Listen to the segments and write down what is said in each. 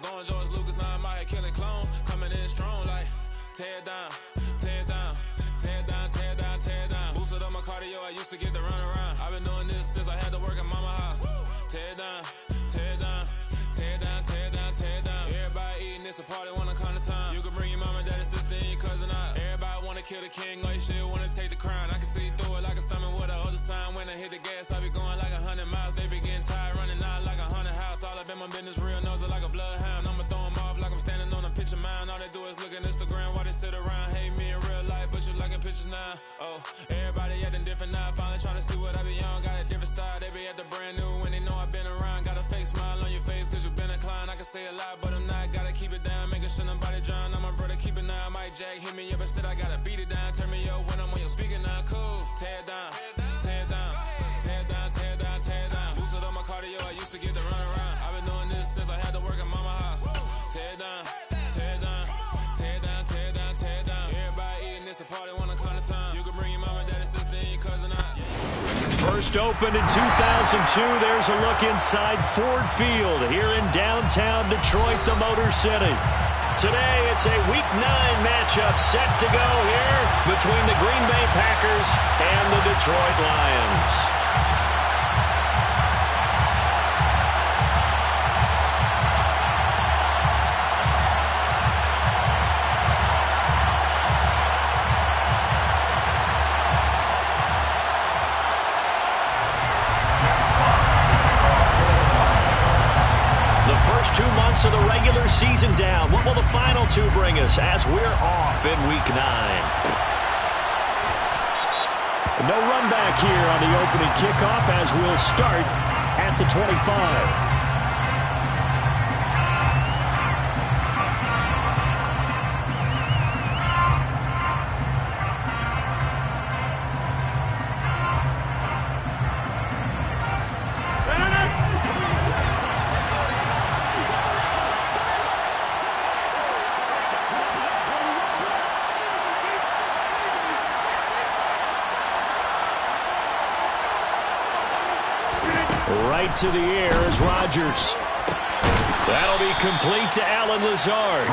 Going George Lucas, now I'm out here killing clones. Coming in strong like tear down, tear down, tear down, tear down, tear down. Boosted up my cardio, I used to get to run around. I've been doing this since I had to work at mama house. Tear down, tear down, tear down, tear down, tear down. Everybody eating, it's a party when I come to time. You can bring your mama, daddy, sister, and your cousin out. Everybody wanna kill the king, or you shit wanna take the crown. I can see through it like a stomach with a other sign. When I hit the gas, I be going like 100 miles. They be getting tired, running out like 100 house. All up in my business, real nose like a bloodhound. I'ma throw them off like I'm standing on a picture mound. All they do is look at Instagram while they sit around. Hate me in real life, but you liking pictures now. Oh, everybody acting different now. Finally trying to see what I be on. Got a different style, they be at the brand new when they know I've been around. Got a fake smile on your face cause you been inclined. I can say a lot, but I'm not. Gotta keep it down, making sure nobody drown. I'm my brother, keep it now. Mike Jack hit me up and said I gotta beat it down. Turn me up when I'm on your speaker now. Cool, tear down, tear down, tear down, tear down, tear down. Boosted up my cardio, I used to get to run around. I've been doing this since I had to work at mama house. Tear down, tear down, tear down, tear down, tear down. Everybody eating, it's a party when I come to time. You can bring your mama, daddy, sister, and your cousin out. First opened in 2002. There's a look inside Ford Field here in downtown Detroit, the Motor City. Today, it's a Week 9 matchup set to go here between the Green Bay Packers and the Detroit Lions. Of the regular season down. What will the final two bring us as we're off in Week 9? No run back here on the opening kickoff as we'll start at the 25. Right to the air is Rodgers. That'll be complete to Allen Lazard.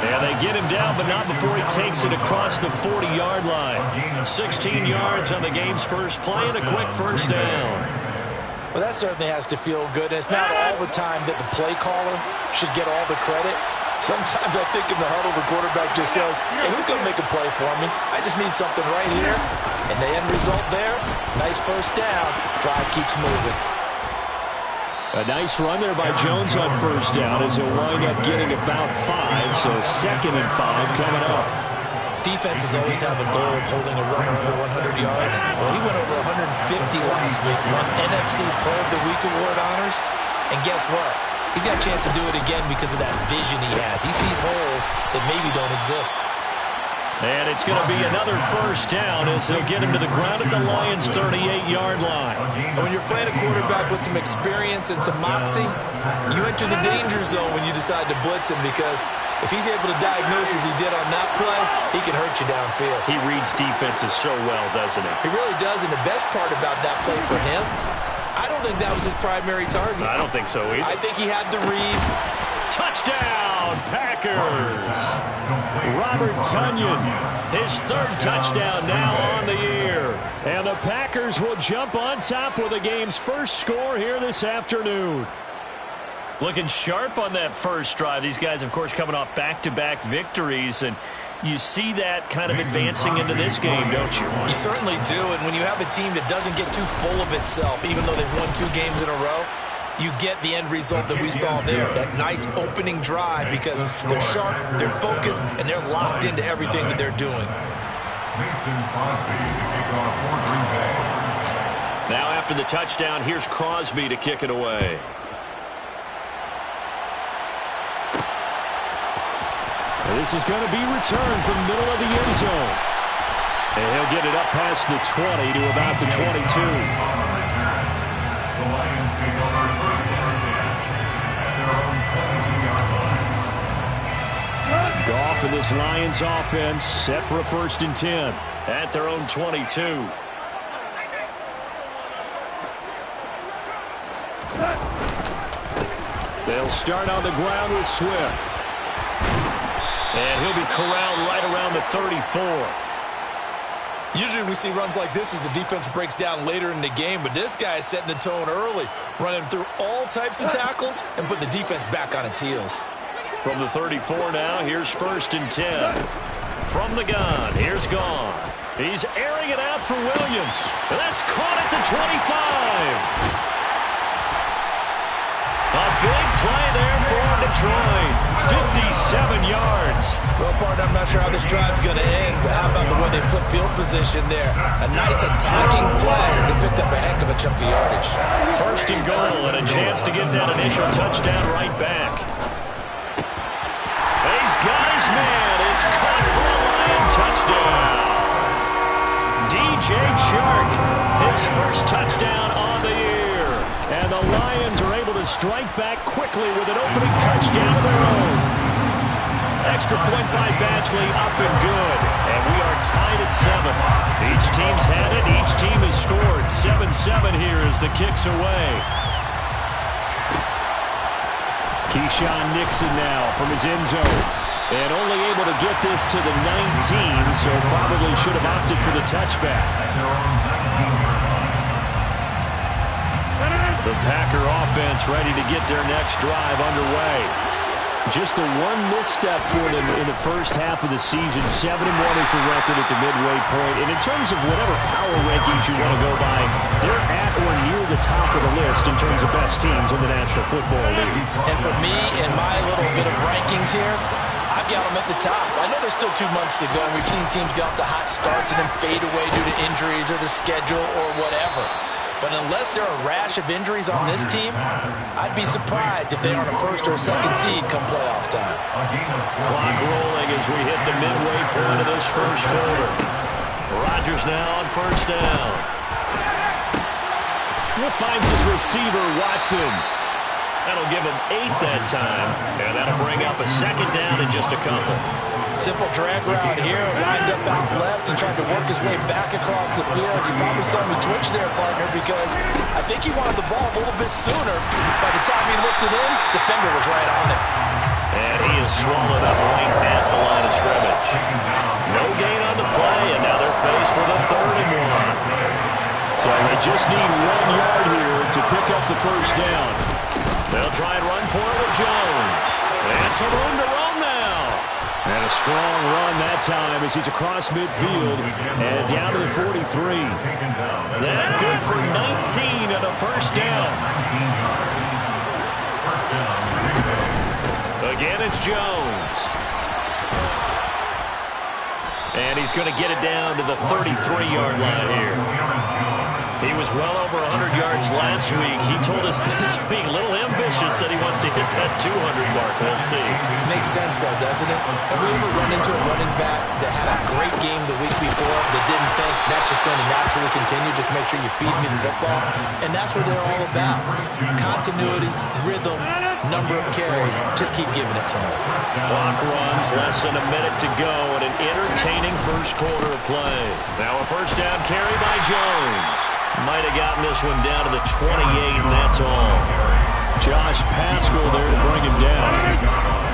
And they get him down, but not before he takes it across the 40-yard line. 16 yards on the game's first play and a quick first down. Well, that certainly has to feel good. And it's not all the time that the play caller should get all the credit. Sometimes I think in the huddle, the quarterback just says, hey, who's going to make a play for me? I just need something right here. And the end result there, nice first down. Drive keeps moving. A nice run there by Jones on first down as he'll wind up getting about 5. So 2nd and 5 coming up. Defenses always have a goal of holding a runner under 100 yards. Well, he went over 150 last week, won NFC Player of the Week award honors. And guess what? He's got a chance to do it again because of that vision he has. He sees holes that maybe don't exist. And it's going to be another first down as they'll get him to the ground at the Lions' 38-yard line. And when you're playing a quarterback with some experience and some moxie, you enter the danger zone when you decide to blitz him because if he's able to diagnose as he did on that play, he can hurt you downfield. He reads defenses so well, doesn't he? He really does, and the best part about that play for him, I don't think that was his primary target. I don't think so either. I think he had the read. Touchdown, Packers! Robert Tonyan, his 3rd touchdown now on the year. And the Packers will jump on top with the game's first score here this afternoon. Looking sharp on that first drive. These guys, of course, coming off back-to-back victories, and you see that kind of advancing into this game, don't you? You certainly do, and when you have a team that doesn't get too full of itself, even though they've won 2 games in a row, you get the end result that we saw there, that nice opening drive because they're sharp, they're focused, and they're locked into everything that they're doing. Now after the touchdown, here's Crosby to kick it away. This is going to be returned from the middle of the end zone. And he'll get it up past the 20 to about the 22. Goff and this Lions offense set for a 1st and 10 at their own 22. They'll start on the ground with Swift. And he'll be corralled right around the 34. Usually we see runs like this as the defense breaks down later in the game, but this guy is setting the tone early, running through all types of tackles and putting the defense back on its heels. From the 34 now, here's 1st and 10. From the gun, here's Goff. He's airing it out for Williams. And that's caught at the 25. A big play there for Detroit. 57 yards. Well, partner, I'm not sure how this drive's going to end, but how about the way they flip field position there? A nice attacking play. They picked up a heck of a chunk of yardage. 1st and goal and a chance to get that initial touchdown right back. He's got his man. It's caught for a Lion touchdown. DJ Chark, his first touchdown on the year. And the Lions are able to strike back quickly with an opening touchdown of their own. Extra point by Batchley, up and good. And we are tied at 7. Each team's had it. Each team has scored. 7-7 here as the kick's away. Keyshawn Nixon now from his end zone. And only able to get this to the 19, so probably should have opted for the touchback. The Packer offense ready to get their next drive underway. Just the one misstep for them in the first half of the season. 7-1 is the record at the midway point. And in terms of whatever power rankings you want to go by, they're at or near the top of the list in terms of best teams in the National Football League. And for me, in my little bit of rankings here, I've got them at the top. I know there's still 2 months to go, and we've seen teams get off to hot starts and then fade away due to injuries or the schedule or whatever. But unless there are a rash of injuries on this team, I'd be surprised if they are on a 1st or a 2nd seed come playoff time. Clock rolling as we hit the midway point of this first quarter. Rodgers now on 1st down. Finds his receiver, Watson. That'll give him 8 that time, and that'll bring up a 2nd down in just a couple. Simple drag route here, lined up out left and tried to work his way back across the field. You probably saw me twitch there, partner, because I think he wanted the ball a little bit sooner. By the time he looked it in, the defender was right on him. And he is swallowed up right at the line of scrimmage. No gain on the play, and now they're faced with a 3rd and 1. So they just need 1 yard here to pick up the 1st down. They'll try and run for it with Jones. And some room to roam now. And a strong run that time as he's across midfield and down to the 43. That good for 19 and a 1st down. Again, it's Jones. And he's going to get it down to the 33-yard line here. He was well over 100 yards last week. He told us this week, a little ambitious, said he wants to hit that 200 mark. We'll see. Makes sense, though, doesn't it? Have we ever run into a running back that had a great game the week before that didn't think that's just going to naturally continue? Just make sure you feed me the football. And that's what they're all about. Continuity, rhythm, number of carries. Just keep giving it to them. Clock runs, less than a minute to go, and an entertaining first quarter of play. Now a 1st down carry by Jones. Might have gotten this one down to the 28, and that's all. Josh Paschal there to bring him down.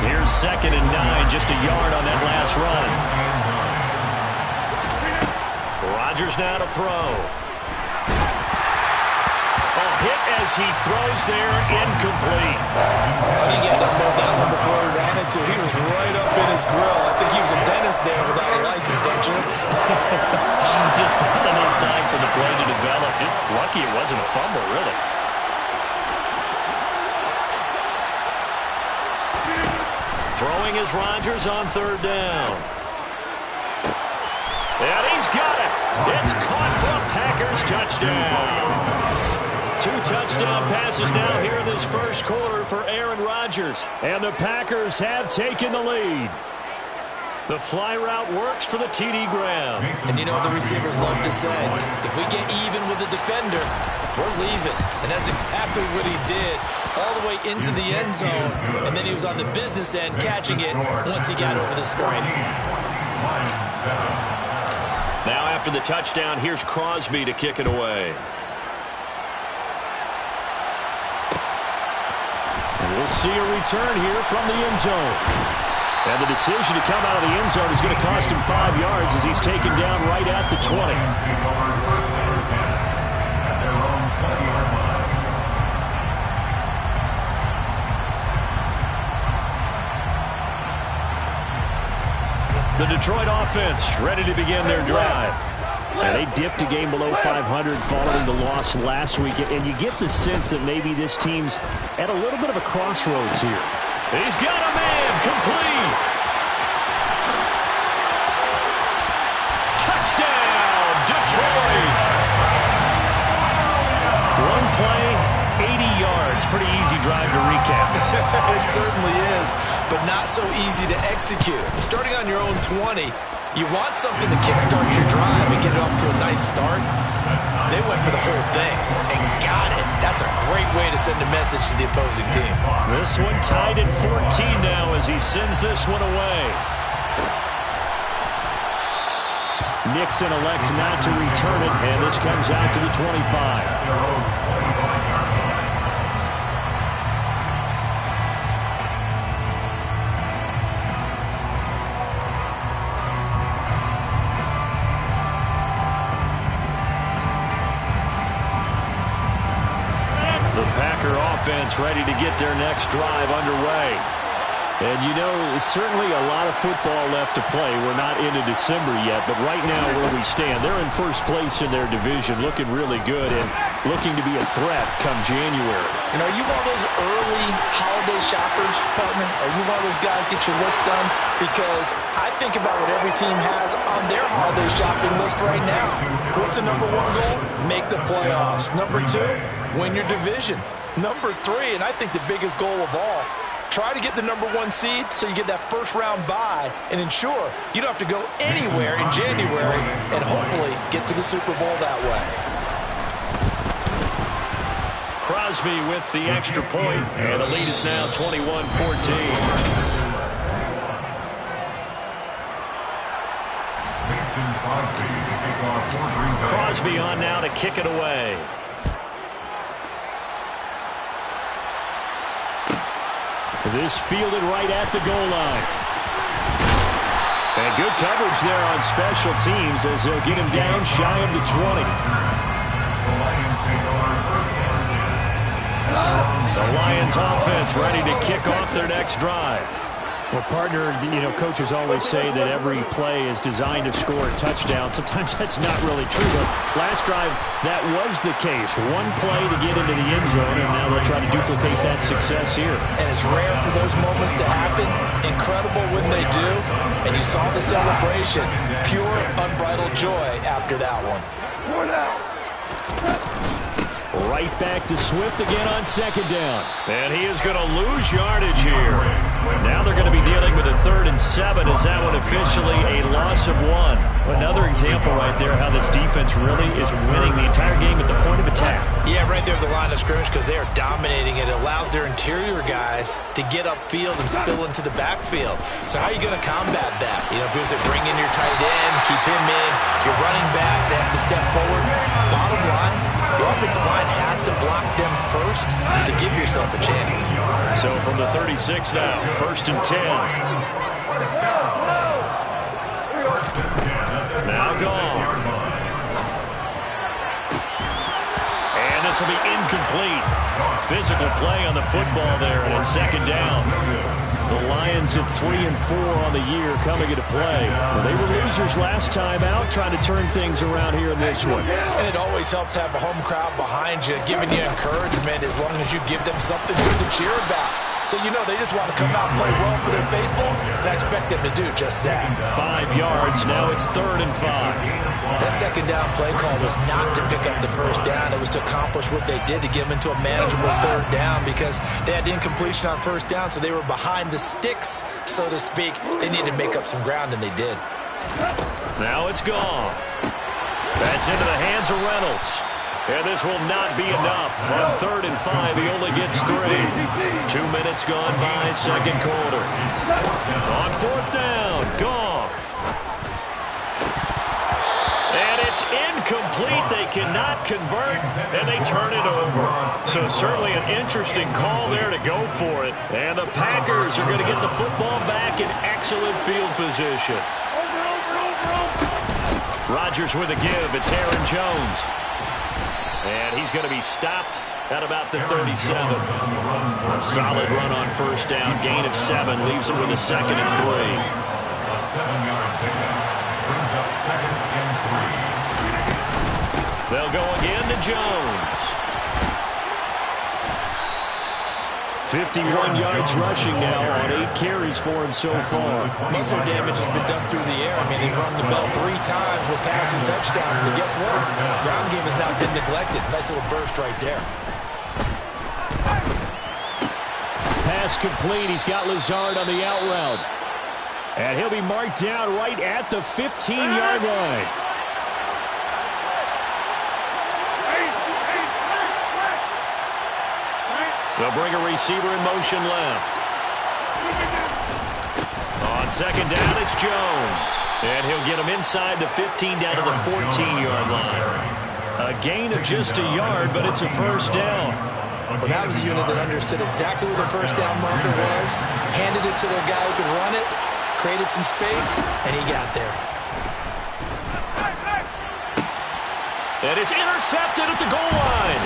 Here's 2nd and 9, just a yard on that last run. Rodgers now to throw. A hit as he throws there, incomplete. I think he had to hold that one before he ran into it. He was right up in his grill. I think he was a dentist there without a license, don't you? Just not enough time for the play to develop. Just lucky it wasn't a fumble, really. Throwing is Rodgers on 3rd down. And he's got it. It's caught for a Packers touchdown. 2 touchdown passes now here in this first quarter for Aaron Rodgers. And the Packers have taken the lead. The fly route works for the TD Graham. And you know what the receivers love to say? If we get even with the defender, we're leaving. And that's exactly what he did. All the way into the end zone. And then he was on the business end catching it once he got over the screen. Now after the touchdown, here's Crosby to kick it away. We'll see a return here from the end zone. And the decision to come out of the end zone is going to cost him 5 yards as he's taken down right at the 20. The Detroit offense ready to begin their drive. And they dipped a game below 500 following the loss last week. And you get the sense that maybe this team's at a little bit of a crossroads here. He's got a man complete. Touchdown, Detroit. One play, 80 yards. Pretty easy drive to recap. It certainly is, but not so easy to execute. Starting on your own 20, you want something to kickstart your drive and get it off to a nice start. They went for the whole thing and got it. That's a great way to send a message to the opposing team. This one tied at 14 now as he sends this one away. Nixon elects not to return it, and this comes out to the 25. Offense ready to get their next drive underway. And you know, certainly a lot of football left to play. We're not into December yet, but right now where we stand, they're in first place in their division, looking really good and looking to be a threat come January. And are you one of those early holiday shoppers, partner? Are you one of those guys get your list done? Because I think about what every team has on their holiday shopping list right now. What's the number one goal? Make the playoffs. Number two, win your division. Number three, and I think the biggest goal of all, try to get the number one seed so you get that first round bye and ensure you don't have to go anywhere in January and hopefully get to the Super Bowl that way. Crosby with the extra point, and the lead is now 21-14. Crosby on now to kick it away. This fielded right at the goal line. And good coverage there on special teams as they'll get him down shy of the 20. The Lions offense ready to kick off their next drive. Well, partner, you know, coaches always say that every play is designed to score a touchdown. Sometimes that's not really true, but last drive, that was the case. One play to get into the end zone, and now they'll try to duplicate that success here. And it's rare for those moments to happen. Incredible when they do. And you saw the celebration. Pure, unbridled joy after that one. Right back to Swift again on second down. And he is going to lose yardage here. Now they're going to be dealing with a 3rd and 7 as that one officially a loss of 1. Another example right there how this defense really is winning the entire game at the point of attack. Yeah, right there at the line of scrimmage because they are dominating it. It allows their interior guys to get upfield and spill into the backfield. So how are you going to combat that? You know, because they bring in your tight end, keep him in, your running backs, they have to step forward. Bottom line, your offensive line has to block them first to give yourself a chance. So from the 36 now, 1st and 10. Now gone. And this will be incomplete. Physical play on the football there, and it's 2nd down. The Lions at 3-4 on the year coming into play. Well, they were losers last time out, trying to turn things around here in this one. And it always helps to have a home crowd behind you, giving you encouragement as long as you give them something good to cheer about. So, you know, they just want to come out and play well for their faithful, and I expect them to do just that. 5 yards. Now it's 3rd and 5. That 2nd down play call was not to pick up the 1st down. It was to accomplish what they did to get them into a manageable 3rd down because they had incompletion on 1st down, so they were behind the sticks, so to speak. They needed to make up some ground, and they did. Now it's gone. That's into the hands of Reynolds. And this will not be enough. On 3rd and 5, he only gets 3. 2 minutes gone by, 2nd quarter. On 4th down, Goff. And it's incomplete. They cannot convert, and they turn it over. So certainly an interesting call there to go for it. And the Packers are going to get the football back in excellent field position. Rodgers with a give. It's Aaron Jones. And he's going to be stopped at about the 37. A solid run on first down. Gain of 7. Leaves him with a 2nd and 3. A 7-yard pickup brings up 2nd and 3. They'll go again to Jones. 51 yards rushing now on 8 carries for him so far. Muscle damage has been done through the air. I mean, they've rung the bell 3 times with passing touchdowns, but guess what? Ground game has now been neglected. Nice little burst right there. Pass complete. He's got Lazard on the out route. And he'll be marked down right at the 15-yard line. They'll bring a receiver in motion left. On second down, it's Jones. And he'll get him inside the 15 down to the 14-yard line. A gain of just a yard, but it's a first down. Well, that was a unit that understood exactly where the first down marker was, handed it to their guy who could run it, created some space, and he got there. And it's intercepted at the goal line.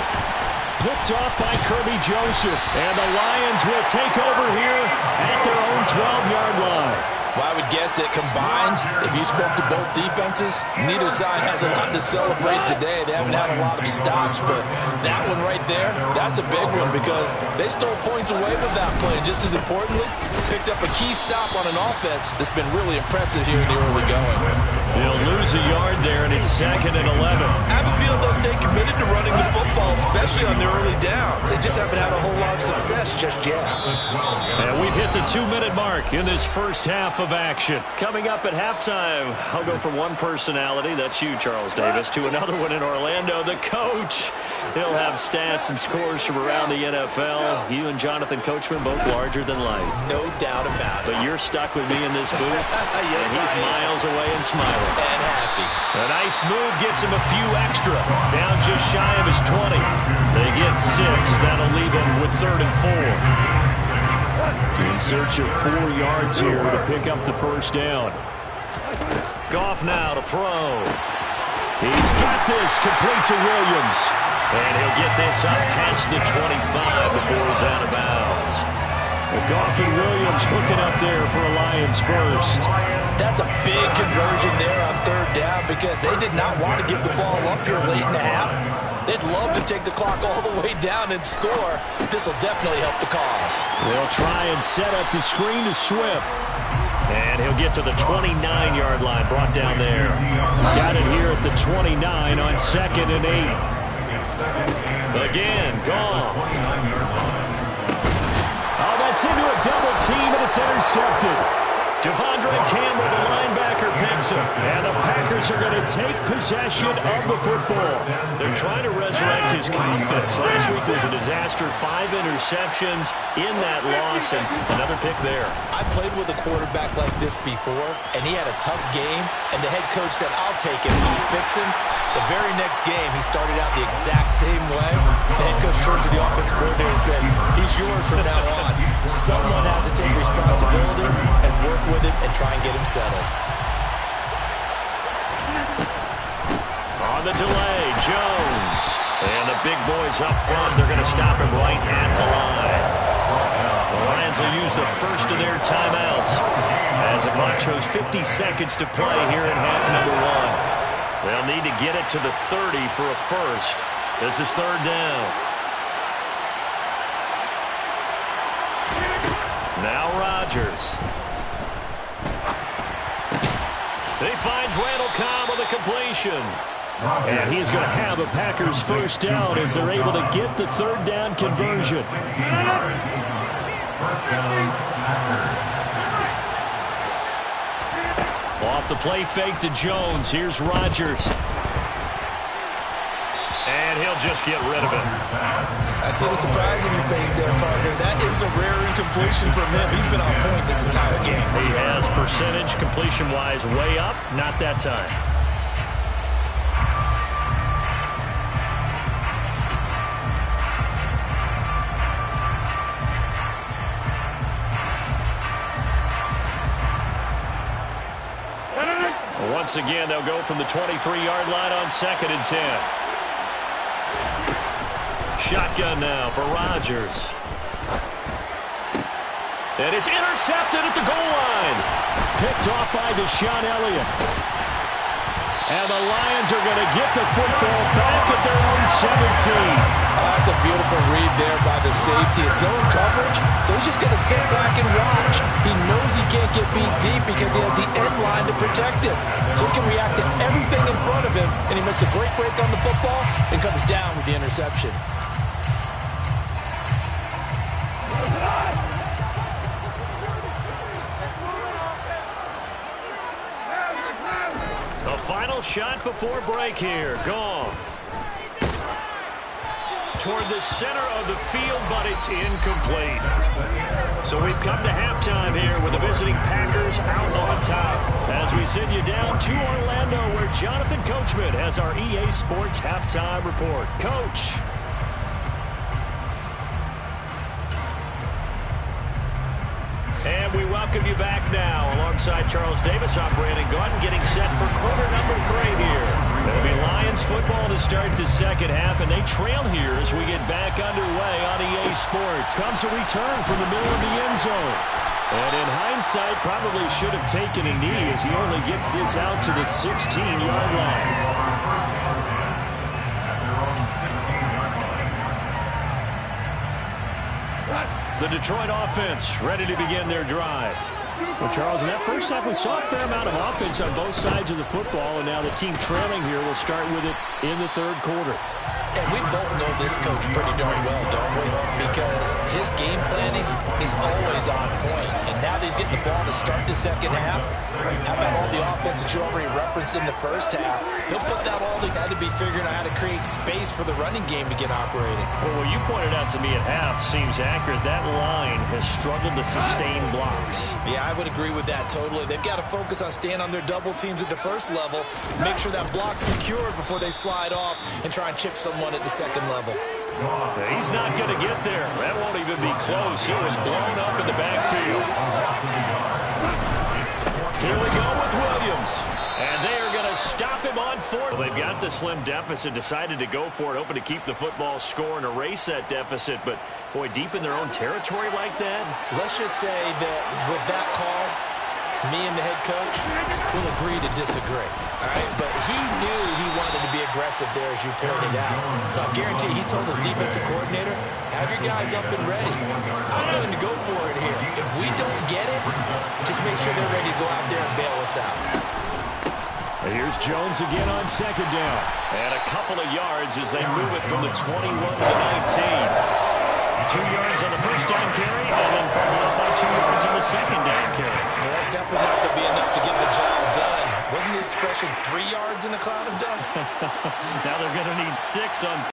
Picked off by Kirby Joseph. And the Lions will take over here at their own 12-yard line. Well, I would guess that combined, if you spoke to both defenses, neither side has a lot to celebrate today. They haven't had a lot of stops, but that one right there, that's a big one because they stole points away with that play. And just as importantly, picked up a key stop on an offense that's been really impressive here in the early going. They'll lose a yard there, and it's 2nd and 11. I have a feeling they'll stay committed to running the football, especially on the early downs. They just haven't had a whole lot of success just yet. And we've hit the 2-minute mark in this first half of action. Coming up at halftime, I'll go from one personality, that's you, Charles Davis, to another one in Orlando, the coach. He'll have stats and scores from around the NFL. You and Jonathan Coachman both larger than life. No doubt about it. But you're stuck with me in this booth, yes, and he's miles away and smiling. And happy. A nice move gets him a few extra. Down just shy of his 20. They get 6. That'll leave him with 3rd and 4. In search of 4 yards here to pick up the first down. Goff now to throw. He's got this complete to Williams. And he'll get this up past the 25 before he's out of bounds. Goff and Williams hooking up there for a Lions first. That's a big conversion there on 3rd down because they did not want to give the ball up here late in the half. They'd love to take the clock all the way down and score. This will definitely help the cause. They'll try and set up the screen to Swift. And he'll get to the 29-yard line, brought down there. Got it here at the 29 on 2nd and 8. Again, Goff. Oh, that's into a double team, and it's intercepted. Devondre Campbell, the linebacker, picks him. And the Packers are going to take possession of the football. They're trying to resurrect his confidence. Last week was a disaster. 5 interceptions in that loss, and another pick there. I played with a quarterback like this before, and he had a tough game, and the head coach said, I'll take him. He'd fix him. The very next game, he started out the exact same way. The head coach turned to the offense coordinator and said, he's yours from now on. Someone has to take responsibility and work with him and try and get him settled. On the delay, Jones. And the big boys up front, they're going to stop him right at the line. The Lions will use the first of their timeouts as the clock shows 50 seconds to play here in half number 1. They'll need to get it to the 30 for a first. This is 3rd down. Now Rodgers. He finds Randall Cobb with a completion. And he's going to have a Packers first down as they're able to get the 3rd down conversion. First down, Packers. Off the play fake to Jones. Here's Rodgers. And he'll just get rid of it. I see the surprise in your face there, partner. That is a rare incompletion from him. He's been on point this entire game. He has percentage completion-wise way up. Not that time. Once again, they'll go from the 23-yard line on 2nd and 10. Shotgun now for Rodgers. And it's intercepted at the goal line. Picked off by Deshaun Elliott. And the Lions are going to get the football back at their own 17. That's a beautiful read there by the safety. It's zone coverage, so he's just going to sit back and watch. He knows he can't get beat deep because he has the end line to protect him. So he can react to everything in front of him, and he makes a great break on the football and comes down with the interception. Final shot before break here. Goff. Toward the center of the field, but it's incomplete. So we've come to halftime here with the visiting Packers out on top. As we send you down to Orlando, where Jonathan Coachman has our EA Sports halftime report. Coach. And we welcome you back now. Alongside Charles Davis, I'm Brandon Gordon, getting set for quarter number 3 here. It'll be Lions football to start the second half, and they trail here as we get back underway on EA Sports. Comes a return from the middle of the end zone. And in hindsight, probably should have taken a knee as he only gets this out to the 16-yard line. The Detroit offense ready to begin their drive. Well, Charles, in that first half, we saw a fair amount of offense on both sides of the football, and now the team trailing here will start with it in the third quarter. And we both know this coach pretty darn well, don't we? Because his game planning is always on point. And now that he's getting the ball to start the second half, how about all the offense that you already referenced in the first half? He'll put that all together to be figuring out how to create space for the running game to get operating. Well, what you pointed out to me at half seems accurate. That line has struggled to sustain blocks. Yeah, I would agree with that totally. They've got to focus on staying on their double teams at the first level, make sure that block's secured before they slide off and try and chip someone at the second level. He's not going to get there. That won't even be close. He was blown up in the backfield. Here we go with Williams. And they are going to stop him on 4th. Well, they've got the slim deficit, decided to go for it, hoping to keep the football score and erase that deficit. But, boy, deep in their own territory like that. Let's just say that with that call, me and the head coach will agree to disagree. All right? But he knew he wanted to be aggressive there, as you pointed out. So I guarantee he told his defensive coordinator, have your guys up and ready. I'm willing to go for it here. If we don't get it, just make sure they're ready to go out there and bail us out. And here's Jones again on 2nd down. And a couple of yards as they move it from the 21 to the 19. 2 yards on the first down carry, and then followed up by 2 yards on the second down carry. Yeah, that's definitely not going to be enough to get the job done. Wasn't the expression 3 yards in a cloud of dust? Now they're going to need 6 on.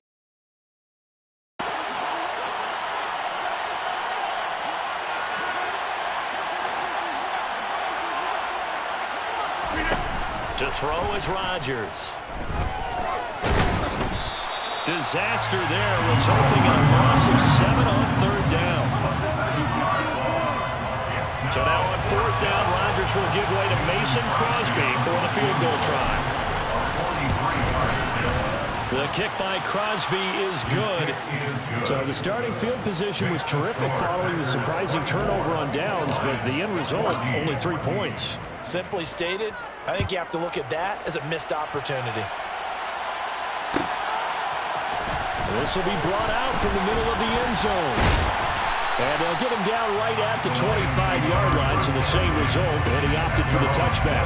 To throw is Rodgers. Disaster there, resulting in a loss of 7 on 3rd down. So now on 4th down, Rodgers will give way to Mason Crosby for the field goal try. The kick by Crosby is good. So the starting field position was terrific following the surprising turnover on downs, but the end result, only 3 points. Simply stated, I think you have to look at that as a missed opportunity. This will be brought out from the middle of the end zone. And they'll get him down right at the 25-yard line, so the same result, and he opted for the touchback.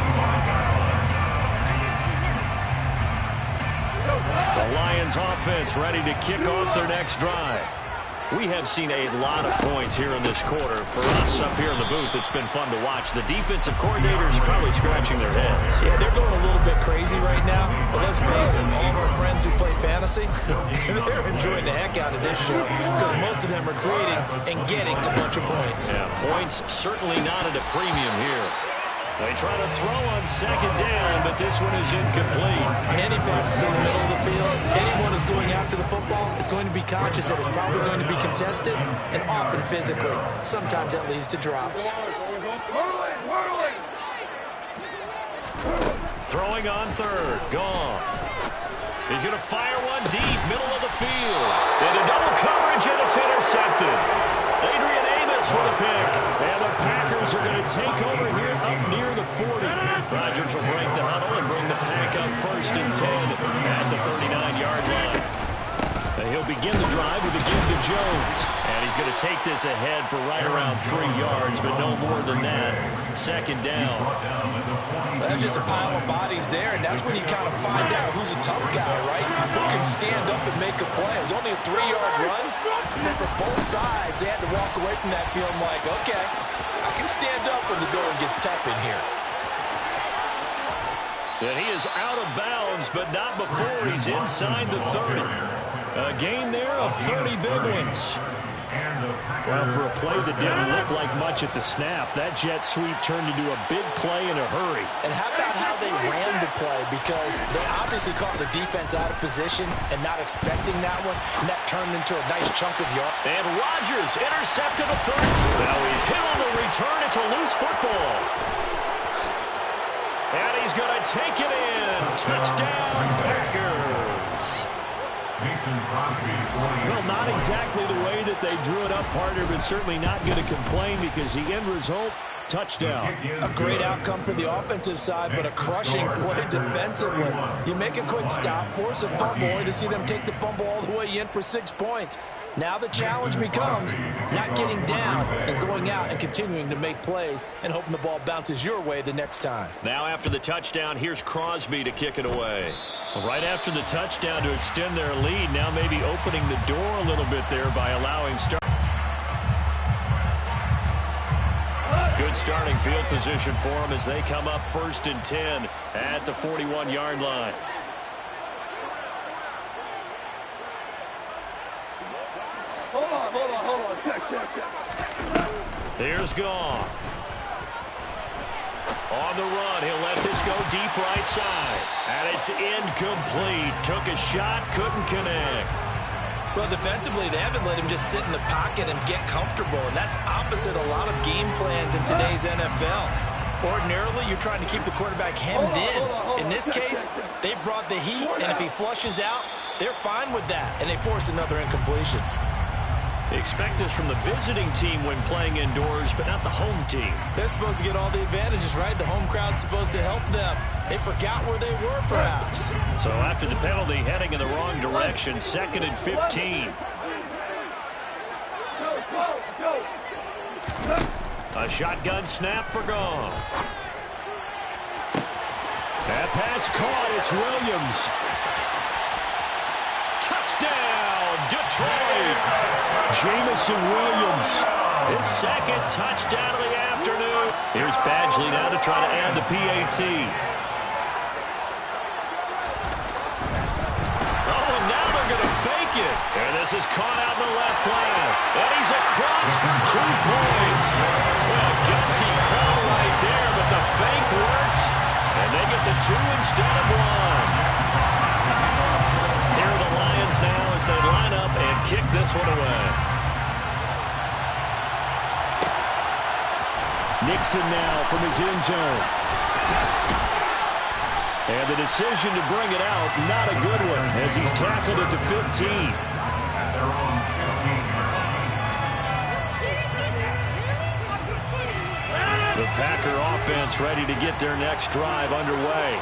The Lions offense ready to kick off their next drive. We have seen a lot of points here in this quarter. For us up here in the booth, it's been fun to watch. The defensive coordinators probably scratching their heads. Yeah, they're going a little bit crazy right now. But let's face it, all of our friends who play fantasy, they're enjoying the heck out of this show because most of them are creating and getting a bunch of points. Yeah, points certainly not at a premium here. They try to throw on 2nd down, but this one is incomplete. And any fastest in the middle of the field, anyone who's going after the football is going to be conscious that it's probably going to be contested and often physically. Sometimes that leads to drops. Throwing on third. Goff. He's going to fire one deep, middle of the field. Into double coverage, and it's intercepted. Adrian Amos with a pick. And the Packers are going to take over here up near the 40. Rodgers will break the huddle and bring the Pack up 1st and 10 at the 39-yard line. He'll begin the drive with a give to Jones. And he's going to take this ahead for right around 3 yards, but no more than that. 2nd down. There's just a pile of bodies there, and that's when you kind of find out who's a tough guy, right? Who can stand up and make a play. It was only a 3-yard run, but for both sides, they had to walk away from that feeling like, okay, I can stand up when the going gets tough in here. And he is out of bounds, but not before he's inside the 30. A gain there of 30 big ones. Well, for a play that didn't look like much at the snap, that jet sweep turned into a big play in a hurry. And how about how they ran the play? Because they obviously caught the defense out of position and not expecting that one, and that turned into a nice chunk of yards. And Rodgers intercepted a third. Now he's hit on the return. It's a loose football. And he's going to take it in. Touchdown, Packers. Well, not exactly the way that they drew it up, partner, but certainly not going to complain because the end result, touchdown. A great outcome for the offensive side, but a crushing play defensively. You make a quick stop, force a fumble, only to see them take the fumble all the way in for 6 points. Now the challenge becomes not getting down and going out and continuing to make plays and hoping the ball bounces your way the next time. Now after the touchdown, here's Crosby to kick it away. Right after the touchdown to extend their lead, now maybe opening the door a little bit there by allowing start. Good starting field position for them as they come up 1st and 10 at the 41-yard line. Hold on. Check. Here's Goff. On the run, he'll let this go deep right side. And it's incomplete. Took a shot, couldn't connect. Well, defensively, they haven't let him just sit in the pocket and get comfortable, and that's opposite a lot of game plans in today's NFL. Ordinarily, you're trying to keep the quarterback hemmed in. In this case, they brought the heat, and if he flushes out, they're fine with that, and they force another incompletion. Expect this from the visiting team when playing indoors, but not the home team. They're supposed to get all the advantages, right? The home crowd's supposed to help them. They forgot where they were, perhaps. So after the penalty, heading in the wrong direction, 2nd and 15. A shotgun snap for Goff. That pass caught. It's Williams. Touchdown, Detroit. Jamison Williams, his 2nd touchdown of the afternoon. Here's Badgley now to try to add the PAT. Oh, and now they're going to fake it. And this is caught out in the left flank. And he's across for 2 points. Well, gutsy call right there, but the fake works. And they get the 2 instead of 1. Here are the Lions now as they line up and kick this one away. Nixon now from his end zone. And the decision to bring it out, not a good one, as he's tackled at the 15. The Packer offense ready to get their next drive underway.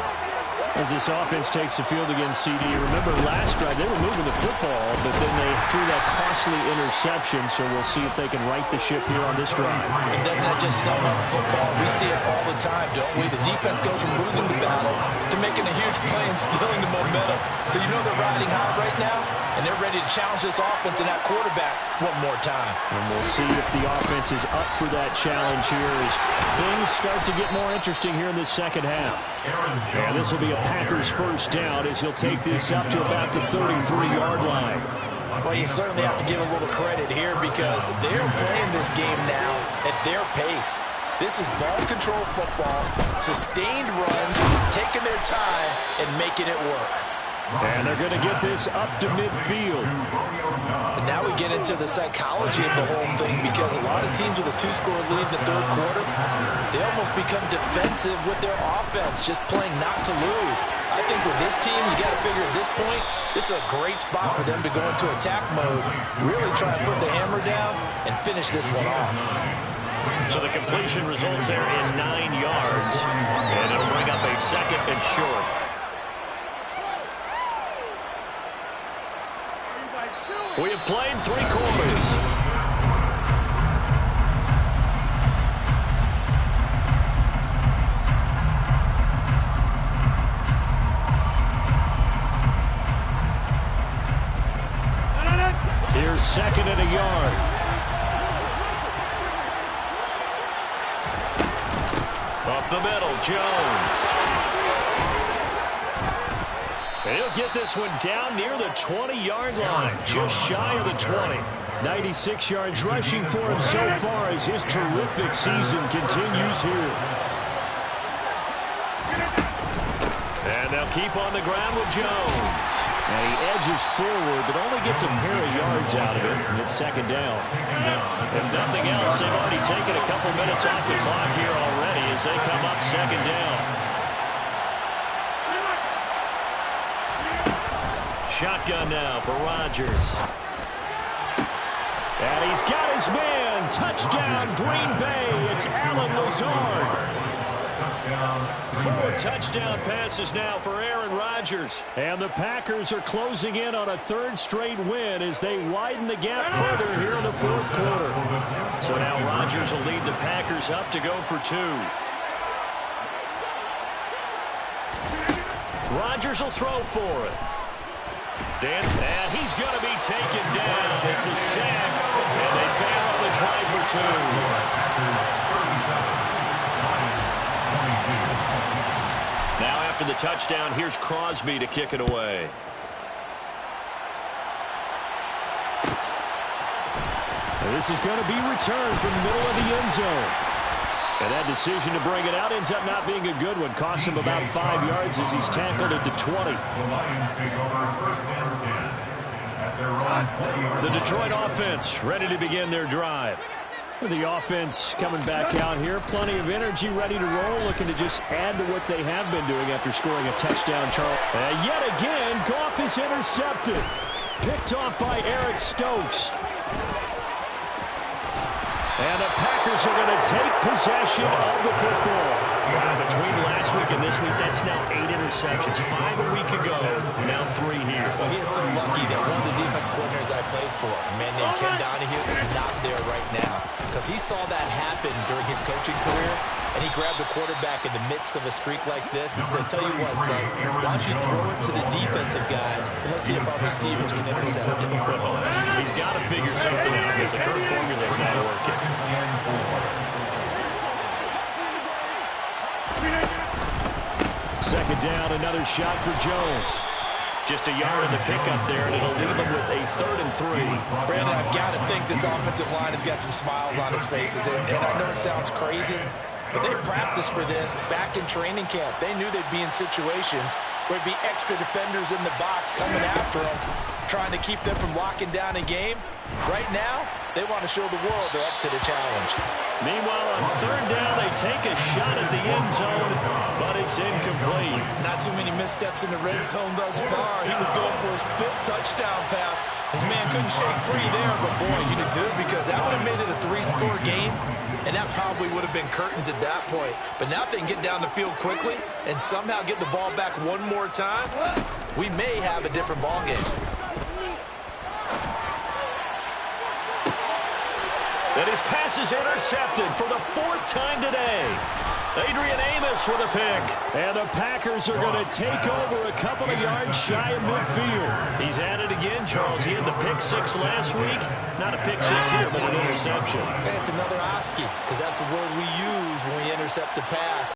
As this offense takes the field against CD, remember last drive they were moving the football, but then they threw that costly interception, so we'll see if they can right the ship here on this drive. And doesn't that just sum up football? We see it all the time, don't we? The defense goes from losing the battle to making a huge play and stealing the momentum. So you know they're riding high right now, and they're ready to challenge this offense and that quarterback one more time. And we'll see if the offense is up for that challenge here as things start to get more interesting here in this second half. And this will be a Packers first down as he'll take this up to about the 33-yard line. Well, you certainly have to give a little credit here because they're playing this game now at their pace. This is ball control football, sustained runs, taking their time, and making it work. And they're going to get this up to midfield. And now we get into the psychology of the whole thing, because a lot of teams with a 2-score lead in the third quarter, they almost become defensive with their offense, just playing not to lose. I think with this team, you got to figure at this point, this is a great spot for them to go into attack mode, really try and put the hammer down and finish this one off. So the completion results there in 9 yards, and it'll bring up a second and short. We have played 3 quarters. Here's second and a yard. Up the middle, Jones. He'll get this one down near the 20-yard line, just shy of the 20. 96 yards rushing for him so far as his terrific season continues here. And they'll keep on the ground with Jones. And he edges forward, but only gets a pair of yards out of it, and it's second down. If nothing else, they've already taken a couple minutes off the clock here already as they come up second down. Shotgun now for Rodgers. And he's got his man. Touchdown, Green Bay. It's Allen Lazard. 4 touchdown passes now for Aaron Rodgers. And the Packers are closing in on a 3rd straight win as they widen the gap further here in the 4th quarter. So now Rodgers will lead the Packers up to go for 2. Rodgers will throw for it. And he's going to be taken down. It's a sack, and they fail on the try for 2. Now after the touchdown, here's Crosby to kick it away. And this is going to be returned from the middle of the end zone. And that decision to bring it out ends up not being a good one. Costs him about 5 yards as he's tackled at the 20. The Detroit offense ready to begin their drive. The offense coming back out here. Plenty of energy, ready to roll, looking to just add to what they have been doing after scoring a touchdown, Charles. And yet again, Goff is intercepted. Picked off by Eric Stokes. And the Packers are going to take possession of the football. Wow, between last week and this week, that's now 8 interceptions. 5 a week ago, now 3 here. Well, he is so lucky that one of the defense coordinators I played for, a man named Ken Donahue, is not there right now. Because he saw that happen during his coaching career, and he grabbed the quarterback in the midst of a streak like this and said, tell you what, son, why don't you throw it to the defensive guys, and let's see if our receivers can intercept it. He's got to figure something out because the current formula is not working. Second down, another shot for Jones. Just a yard in the pickup there, and it'll leave him with a 3rd and 3. Brandon, I've got to think this offensive line has got some smiles on its faces, and I know it sounds crazy, but they practiced for this back in training camp. They knew they'd be in situations where there'd be extra defenders in the box coming after them, trying to keep them from locking down a game. Right now, they want to show the world they're up to the challenge. Meanwhile, on 3rd down, they take a shot at the end zone, but it's incomplete. Not too many missteps in the red zone thus far. He was going for his 5th touchdown pass. His man couldn't shake free there, but boy, you did too, because that would have made it a 3-score game, and that probably would have been curtains at that point. But now if they can get down the field quickly and somehow get the ball back one more time, we may have a different ball game. And his pass is intercepted for the 4th time today. Adrian Amos with a pick. And the Packers are going to take over a couple of yards shy of midfield. He's at it again, Charles. He had the pick 6 last week. Not a pick 6 here, but an interception. It's another Oski, because that's the word we use when we intercept the pass.